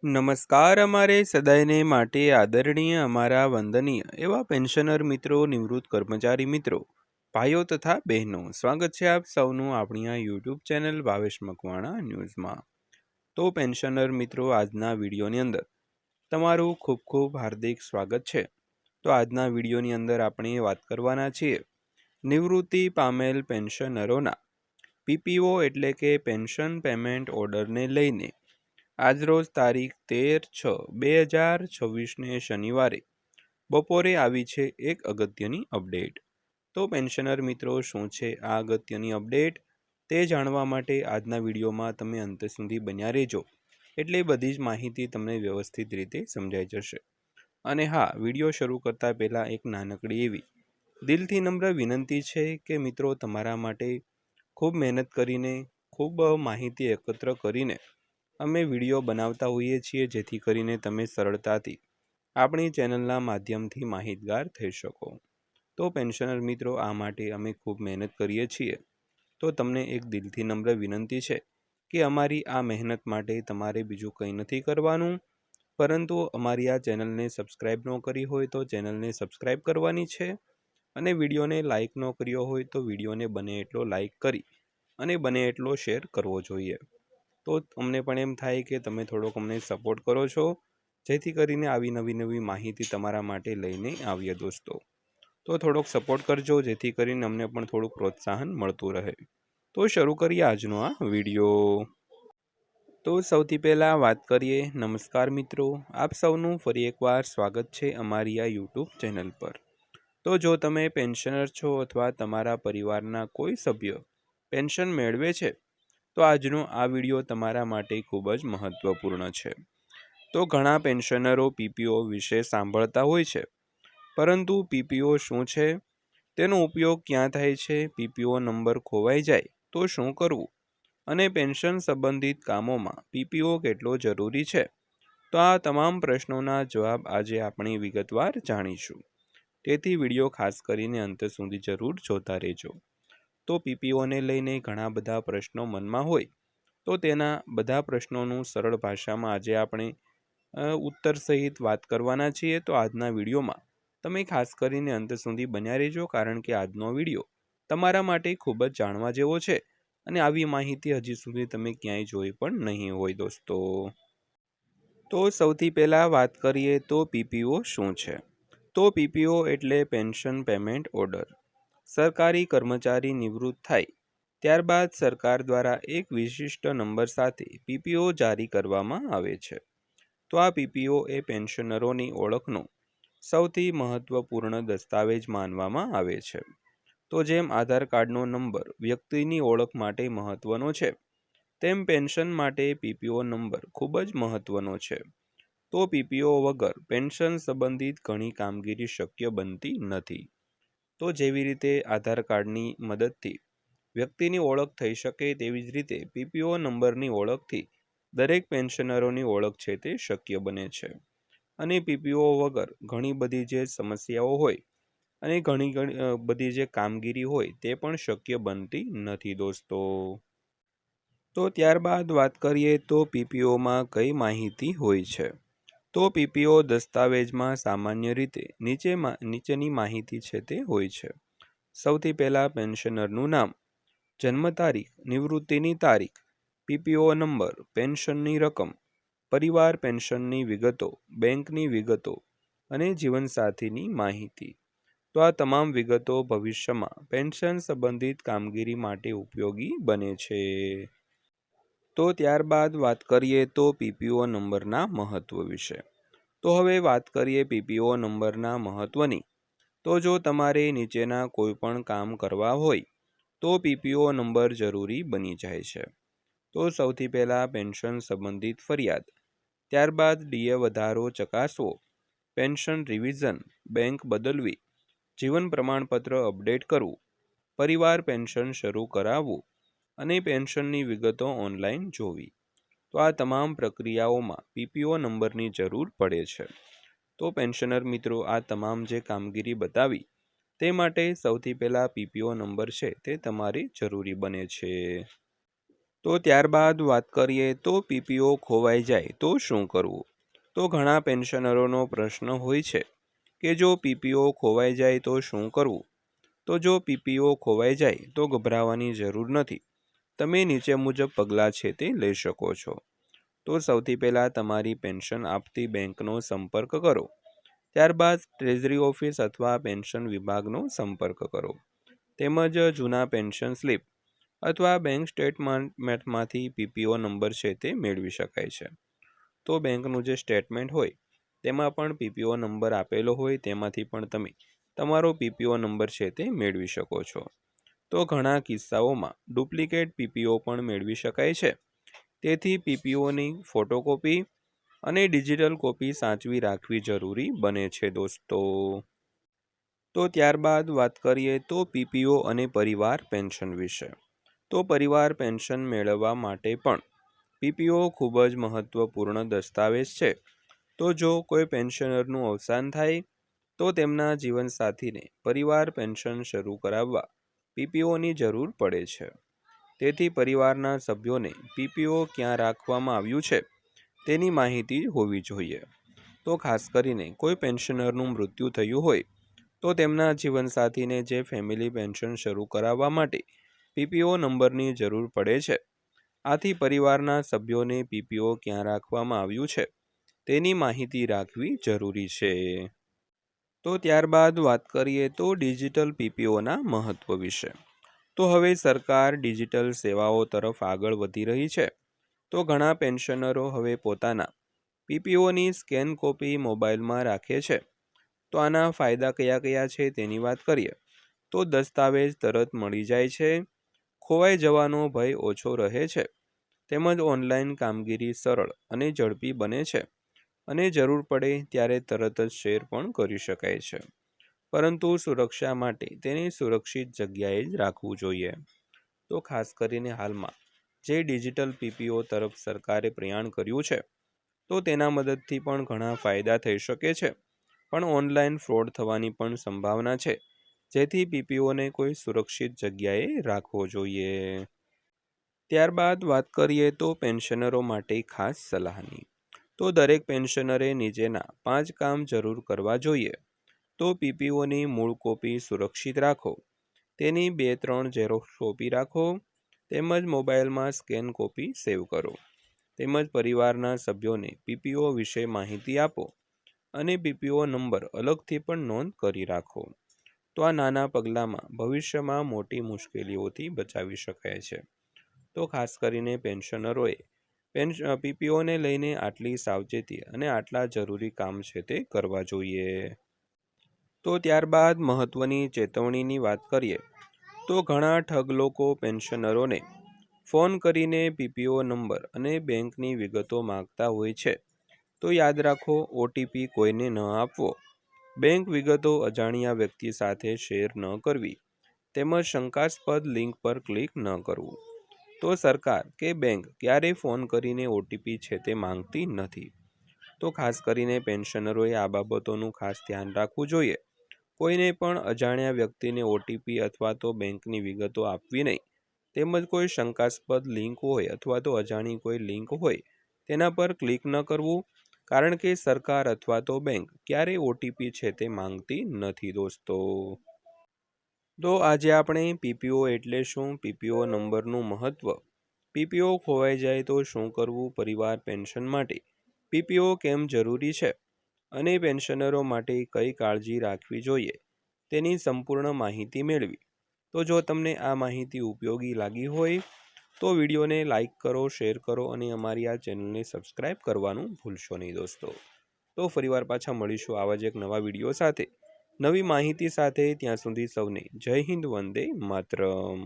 નમસ્કાર અમારે સદાયને માટે આદરણીય અમારા વંદનીય એવા પેન્શનર મિત્રો, નિવૃત્ત કર્મચારી મિત્રો, ભાઈઓ તથા બહેનો, સ્વાગત છે આપ સૌનું આપણી આ યુટ્યુબ ચેનલ ભાવેશ મકવાણા ન્યૂઝમાં। તો પેન્શનર મિત્રો, આજના વિડીયોની અંદર તમારું ખૂબ ખૂબ હાર્દિક સ્વાગત છે। તો આજના વિડીયોની અંદર આપણે વાત કરવાના છીએ નિવૃત્તિ પામેલ પેન્શનરોના પીપીઓ એટલે કે પેન્શન પેમેન્ટ ઓર્ડરને લઈને આજરોજ તારીખ 13/6/2026 શનિવારે બપોરે આવી છે એક અગત્યની અપડેટ। તો પેન્શનર મિત્રો, શું છે આ અગત્યની અપડેટ તે જાણવા માટે આજના વિડીયોમાં તમે અંત સુધી બન્યા રહેજો, એટલે બધી જ માહિતી તમને વ્યવસ્થિત રીતે સમજાઈ જશે। અને હા, વિડીયો શરૂ કરતા પહેલાં એક નાનકડી એવી દિલથી નમ્ર વિનંતી છે કે મિત્રો, તમારા માટે ખૂબ મહેનત કરીને, ખૂબ માહિતી એકત્ર કરીને અમે વિડીયો બનાવતા હોઈએ છીએ, જેથી કરીને તમે સરળતાથી આપણી ચેનલના માધ્યમથી માહિતગાર થઈ શકો। તો પેન્શનર મિત્રો, આ માટે અમે ખૂબ મહેનત કરીએ છીએ। તો તમને એક દિલથી નમ્ર વિનંતી છે કે અમારી આ મહેનત માટે તમારે બીજું કંઈ નથી કરવાનું, પરંતુ અમારી આ ચેનલને સબસ્ક્રાઈબ ન કરી હોય તો ચેનલને સબસ્ક્રાઈબ કરવાની છે, અને વિડીયોને લાઇક ન કર્યો હોય તો વિડીયોને બને એટલો લાઇક કરી અને બને એટલો શેર કરવો જોઈએ। તો અમને પણ એમ થાય કે તમે થોડોક અમને સપોર્ટ કરો છો, જેથી કરીને આવી નવી માહિતી તમારા માટે લઈને આવીએ દોસ્તો। તો થોડોક સપોર્ટ કરજો, જેથી કરીને અમને પણ થોડુંક પ્રોત્સાહન મળતું રહે। તો શરૂ કરીએ આજનો આ વિડીયો। તો સૌથી પહેલાં વાત કરીએ, નમસ્કાર મિત્રો, આપ સૌનું ફરી એકવાર સ્વાગત છે અમારી આ યુટ્યુબ ચેનલ પર। તો જો તમે પેન્શનર છો અથવા તમારા પરિવારના કોઈ સભ્ય પેન્શન મેળવે છે, તો આજનો આ વિડીયો તમારા માટે ખૂબ જ મહત્વપૂર્ણ છે। તો ઘણા પેન્શનરો પીપીઓ વિશે સાંભળતા હોય છે, પરંતુ પીપીઓ શું છે, તેનો ઉપયોગ ક્યાં થાય છે, પીપીઓ નંબર ખોવાઈ જાય તો શું કરવું, અને પેન્શન સંબંધિત કામોમાં પીપીઓ કેટલો જરૂરી છે, તો આ તમામ પ્રશ્નોના જવાબ આજે આપણે વિગતવાર જાણીશું। તેથી વિડીયો ખાસ કરીને અંત સુધી જરૂર જોતા રહેજો। તો પીપીઓને લઈને ઘણા બધા પ્રશ્નો મનમાં હોય, તો તેના બધા પ્રશ્નોનું સરળ ભાષામાં આજે આપણે ઉત્તર સહિત વાત કરવાના છીએ। તો આજના વિડીયોમાં તમે ખાસ કરીને અંત સુધી બન્યા રહેજો, કારણ કે આજનો વિડીયો તમારા માટે ખૂબ જ જાણવા જેવો છે, અને આવી માહિતી હજી સુધી તમે ક્યાંય જોઈ પણ નહીં હોય દોસ્તો। તો સૌથી પહેલાં વાત કરીએ તો પીપીઓ શું છે। તો પીપીઓ એટલે પેન્શન પેમેન્ટ ઓર્ડર। સરકારી કર્મચારી નિવૃત્ત થાય ત્યારબાદ સરકાર દ્વારા એક વિશિષ્ટ નંબર સાથે પીપીઓ જારી કરવામાં આવે છે। તો આ પીપીઓ એ પેન્શનરોની ઓળખનો સૌથી મહત્વપૂર્ણ દસ્તાવેજ માનવામાં આવે છે। તો જેમ આધાર કાર્ડનો નંબર વ્યક્તિની ઓળખ માટે મહત્વનો છે, તેમ પેન્શન માટે પીપીઓ નંબર ખૂબ જ મહત્વનો છે। તો પીપીઓ વગર પેન્શન સંબંધિત ઘણી કામગીરી શક્ય બનતી નથી। તો જેવી રીતે આધાર કાર્ડની મદદથી વ્યક્તિની ઓળખ થઈ શકે, તેવી જ રીતે પીપીઓ નંબરની ઓળખથી દરેક પેન્શનરોની ઓળખ છે તે શક્ય બને છે। અને પીપીઓ વગર ઘણી બધી જે સમસ્યાઓ હોય અને ઘણી બધી જે કામગીરી હોય તે પણ શક્ય બનતી નથી દોસ્તો। તો ત્યારબાદ વાત કરીએ તો પીપીઓમાં કઈ માહિતી હોય છે। તો પીપીઓ દસ્તાવેજમાં સામાન્ય રીતે નીચેની માહિતી છે તે હોય છે। સૌથી પહેલાં પેન્શનરનું નામ, જન્મ તારીખ, નિવૃત્તિની તારીખ, પીપીઓ નંબર, પેન્શનની રકમ, પરિવાર પેન્શનની વિગતો, બેંકની વિગતો અને જીવનસાથીની માહિતી। તો આ તમામ વિગતો ભવિષ્યમાં પેન્શન સંબંધિત કામગીરી માટે ઉપયોગી બને છે। તો ત્યારબાદ વાત કરીએ તો પીપીઓ નંબરના મહત્વ વિશે। તો હવે વાત કરીએ પીપીઓ નંબરના મહત્વની। તો જો તમારે નીચેના કોઈ પણ કામ કરવા હોય તો પીપીઓ નંબર જરૂરી બની જાય છે। તો સૌથી પહેલાં પેન્શન સંબંધિત ફરિયાદ, ત્યારબાદ ડીએ વધારો ચકાસવો, પેન્શન રિવિઝન, બેંક બદલવી, જીવન પ્રમાણપત્ર અપડેટ કરવું, પરિવાર પેન્શન શરૂ કરાવવું અને પેન્શનની વિગતો ઓનલાઈન જોવી। તો આ તમામ પ્રક્રિયાઓમાં પીપીઓ નંબરની જરૂર પડે છે। તો પેન્શનર મિત્રો, આ તમામ જે કામગીરી બતાવી તે માટે સૌથી પહેલાં પીપીઓ નંબર છે તે તમારે જરૂરી બને છે। તો ત્યારબાદ વાત કરીએ તો પીપીઓ ખોવાઈ જાય તો શું કરવું? તો ઘણા પેન્શનરોનો પ્રશ્ન હોય છે કે જો પીપીઓ ખોવાઈ જાય તો શું કરવું? તો જો પીપીઓ ખોવાઈ જાય તો ગભરાવાની જરૂર નથી. તમે નીચે મુજબ પગલાં છે તે લઈ શકો છો. તો સૌથી પહેલાં તમારી પેન્શન આપતી બેંકનો સંપર્ક કરો. ત્યારબાદ ટ્રેઝરી ઓફિસ અથવા પેન્શન વિભાગનો સંપર્ક કરો. તેમજ જૂના પેન્શન સ્લીપ અથવા બેંક સ્ટેટમેન્ટમાંથી પીપીઓ નંબર છે તે મેળવી શકાય છે. તો બેંકનું જે સ્ટેટમેન્ટ હોય તેમાં પણ પીપીઓ નંબર આપેલો હોય તેમાંથી પણ તમે તમારો પીપીઓ નંબર છે તે મેળવી શકો છો. તો ઘણા કિસ્સાઓમાં ડુપ્લિકેટ પીપીઓ પણ મેળવી શકાય છે. તેથી પીપીઓની ફોટોકોપી અને ડિજિટલ કોપી સાચવી રાખવી જરૂરી બને છે દોસ્તો. તો ત્યારબાદ વાત કરીએ તો પીપીઓ અને પરિવાર પેન્શન વિશે. તો પરિવાર પેન્શન મેળવવા માટે પણ પીપીઓ ખૂબ જ મહત્વપૂર્ણ દસ્તાવેજ છે. તો જો કોઈ પેન્શનરનું અવસાન થાય તો તેમના જીવનસાથીને પરિવાર પેન્શન શરૂ કરાવવા પીપીઓની જરૂર પડે છે. તેથી પરિવારના સભ્યોને પીપીઓ ક્યાં રાખવામાં આવ્યું છે તેની માહિતી હોવી જોઈએ. તો ખાસ કરીને કોઈ પેન્શનરનું મૃત્યુ થયું હોય તો તેમના જીવનસાથીને જે ફેમિલી પેન્શન શરૂ કરાવવા માટે પીપીઓ નંબરની જરૂર પડે છે. આથી પરિવારના સભ્યોને પીપીઓ ક્યાં રાખવામાં આવ્યું છે તેની માહિતી રાખવી જરૂરી છે. તો ત્યારબાદ વાત કરીએ તો ડિજિટલ પીપીઓના મહત્વ વિશે. તો હવે સરકાર ડિજિટલ સેવાઓ તરફ આગળ વધી રહી છે. તો ઘણા પેન્શનરો હવે પોતાના પીપીઓની સ્કેન કોપી મોબાઈલમાં રાખે છે. તો આના ફાયદા કયા કયા છે તેની વાત કરીએ તો દસ્તાવેજ તરત મળી જાય છે, ખોવાઈ જવાનો ભય ઓછો રહે છે, તેમજ ઓનલાઈન કામગીરી સરળ અને ઝડપી બને છે અને જરૂર પડે ત્યારે તરત જ શેર પણ કરી શકાય છે. પરંતુ સુરક્ષા માટે તેને સુરક્ષિત જગ્યાએ જ રાખવું જોઈએ. તો ખાસ કરીને હાલમાં જે ડિજિટલ પીપીઓ તરફ સરકારે પ્રયાણ કર્યું છે તો તેના મદદથી પણ ઘણા ફાયદા થઈ શકે છે. પણ ઓનલાઈન ફ્રોડ થવાની પણ સંભાવના છે. જેથી પીપીઓને કોઈ સુરક્ષિત જગ્યાએ રાખવો જોઈએ. ત્યારબાદ વાત કરીએ તો પેન્શનરો માટે ખાસ સલાહની. તો દરેક પેન્શનરે નીચેના 5 કામ જરૂર કરવા જોઈએ. તો પીપીઓની મૂળ કોપી સુરક્ષિત રાખો, તેની 2-3 ઝેરોક્ષ કોપી રાખો, તેમજ મોબાઈલમાં સ્કેન કોપી સેવ કરો, તેમજ પરિવારના સભ્યોને પીપીઓ વિશે માહિતી આપો અને પીપીઓ નંબર અલગથી પણ નોંધ કરી રાખો. તો આ નાના પગલાંમાં ભવિષ્યમાં મોટી મુશ્કેલીઓથી બચાવી શકાય છે. તો ખાસ કરીને પેન્શનરોએ પીપીઓને લઈને આટલી સાવચેતી અને આટલા જરૂરી કામ છે તે કરવા જોઈએ. તો ત્યારબાદ મહત્વની ચેતવણીની વાત કરીએ તો ઘણા ઠગ લોકો પેન્શનરોને ફોન કરીને પીપીઓ નંબર અને બેંકની વિગતો માંગતા હોય છે. તો યાદ રાખો, ઓટીપી કોઈને ન આપવો, બેંક વિગતો અજાણ્યા વ્યક્તિ સાથે શેર ન કરવી, તેમજ શંકાસ્પદ લિંક પર ક્લિક ન કરવું. તો સરકાર કે બેંક ક્યારેય ફોન કરીને ઓટીપી છે તે માંગતી નથી. તો ખાસ કરીને પેન્શનરોએ આ બાબતોનું ખાસ ધ્યાન રાખવું જોઈએ. કોઈને પણ અજાણ્યા વ્યક્તિને ઓટીપી અથવા તો બેંકની વિગતો આપવી નહીં. તેમજ કોઈ શંકાસ્પદ લિંક હોય અથવા તો અજાણી કોઈ લિંક હોય તેના પર ક્લિક ન કરવું. કારણ કે સરકાર અથવા તો બેંક ક્યારેય ઓટીપી છે તે માંગતી નથી દોસ્તો. તો આજે આપણે પીપીઓ એટલે શું, પીપીઓ નંબરનું મહત્વ, પીપીઓ ખોવાઈ જાય તો શું કરવું, પરિવાર પેન્શન માટે પીપીઓ કેમ જરૂરી છે અને પેન્શનરો માટે કઈ કાળજી રાખવી જોઈએ તેની સંપૂર્ણ માહિતી મેળવી. તો જો તમને આ માહિતી ઉપયોગી લાગી હોય તો વિડીયોને લાઇક કરો, શેર કરો અને અમારી આ ચેનલને સબસ્ક્રાઈબ કરવાનું ભૂલશો નહીં દોસ્તો. તો ફરીવાર પાછા મળીશું આવા જ એક નવા વિડીયો સાથે, નવી માહિતી સાથે. ત્યાં સુધી સૌને જય હિન્દ, વંદે માતરમ.